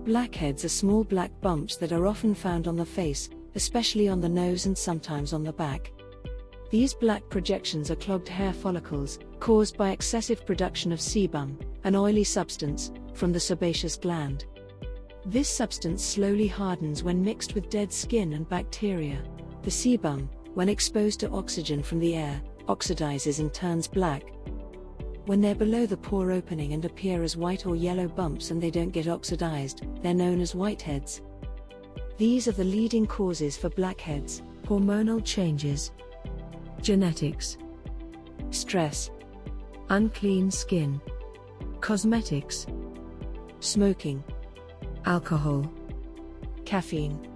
Blackheads are small black bumps that are often found on the face, especially on the nose and sometimes on the back. These black projections are clogged hair follicles, caused by excessive production of sebum, an oily substance, from the sebaceous gland. This substance slowly hardens when mixed with dead skin and bacteria. The sebum, when exposed to oxygen from the air, oxidizes and turns black. When they're below the pore opening and appear as white or yellow bumps and they don't get oxidized, they're known as whiteheads. These are the leading causes for blackheads: hormonal changes, genetics, stress, unclean skin, cosmetics, smoking, alcohol, caffeine,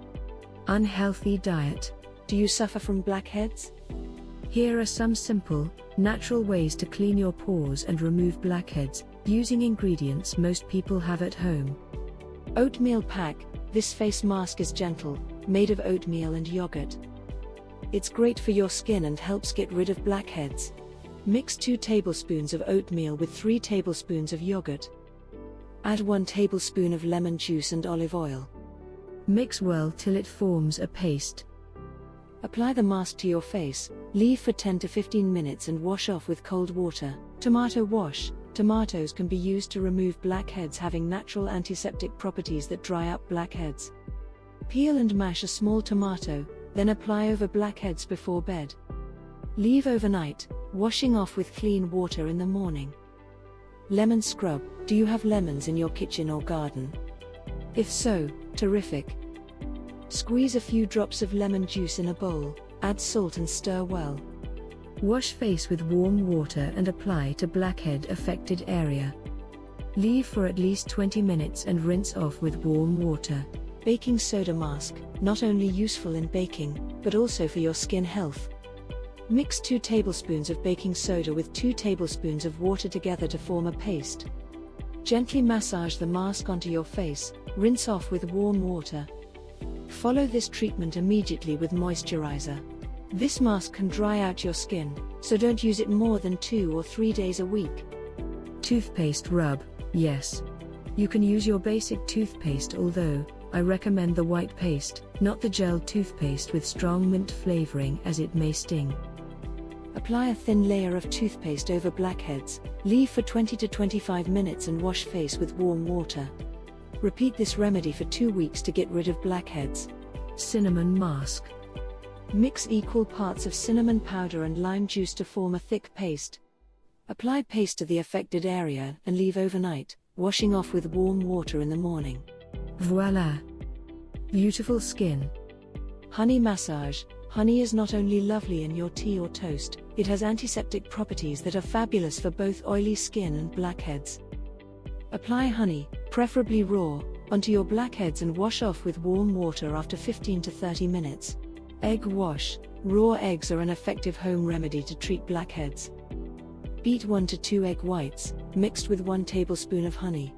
unhealthy diet. Do you suffer from blackheads? Here are some simple, natural ways to clean your pores and remove blackheads, using ingredients most people have at home. Oatmeal pack. This face mask is gentle, made of oatmeal and yogurt. It's great for your skin and helps get rid of blackheads. Mix 2 tablespoons of oatmeal with 3 tablespoons of yogurt. Add 1 tablespoon of lemon juice and olive oil. Mix well till it forms a paste. Apply the mask to your face, leave for 10 to 15 minutes and wash off with cold water. Tomato wash. Tomatoes can be used to remove blackheads, having natural antiseptic properties that dry up blackheads. Peel and mash a small tomato, then apply over blackheads before bed. Leave overnight, washing off with clean water in the morning. Lemon scrub. Do you have lemons in your kitchen or garden? If so, terrific. Squeeze a few drops of lemon juice in a bowl, add salt and stir well. Wash face with warm water and apply to blackhead affected area. Leave for at least 20 minutes and rinse off with warm water. Baking soda mask, not only useful in baking, but also for your skin health. Mix 2 tablespoons of baking soda with 2 tablespoons of water together to form a paste. Gently massage the mask onto your face, rinse off with warm water. Follow this treatment immediately with moisturizer. This mask can dry out your skin, so don't use it more than 2 or 3 days a week. Toothpaste rub. Yes. You can use your basic toothpaste, although I recommend the white paste, not the gel toothpaste with strong mint flavoring, as it may sting. Apply a thin layer of toothpaste over blackheads, leave for 20 to 25 minutes and wash face with warm water. Repeat this remedy for 2 weeks to get rid of blackheads. Cinnamon mask. Mix equal parts of cinnamon powder and lime juice to form a thick paste. Apply paste to the affected area and leave overnight, washing off with warm water in the morning. Voila! Beautiful skin. Honey massage. Honey is not only lovely in your tea or toast, it has antiseptic properties that are fabulous for both oily skin and blackheads. Apply honey, preferably raw, onto your blackheads and wash off with warm water after 15 to 30 minutes. Egg wash. Raw eggs are an effective home remedy to treat blackheads. Beat 1 to 2 egg whites, mixed with 1 tablespoon of honey.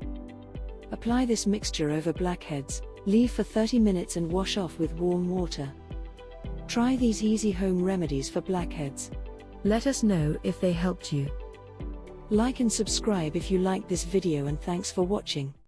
Apply this mixture over blackheads, leave for 30 minutes and wash off with warm water. Try these easy home remedies for blackheads. Let us know if they helped you. Like and subscribe if you liked this video, and thanks for watching.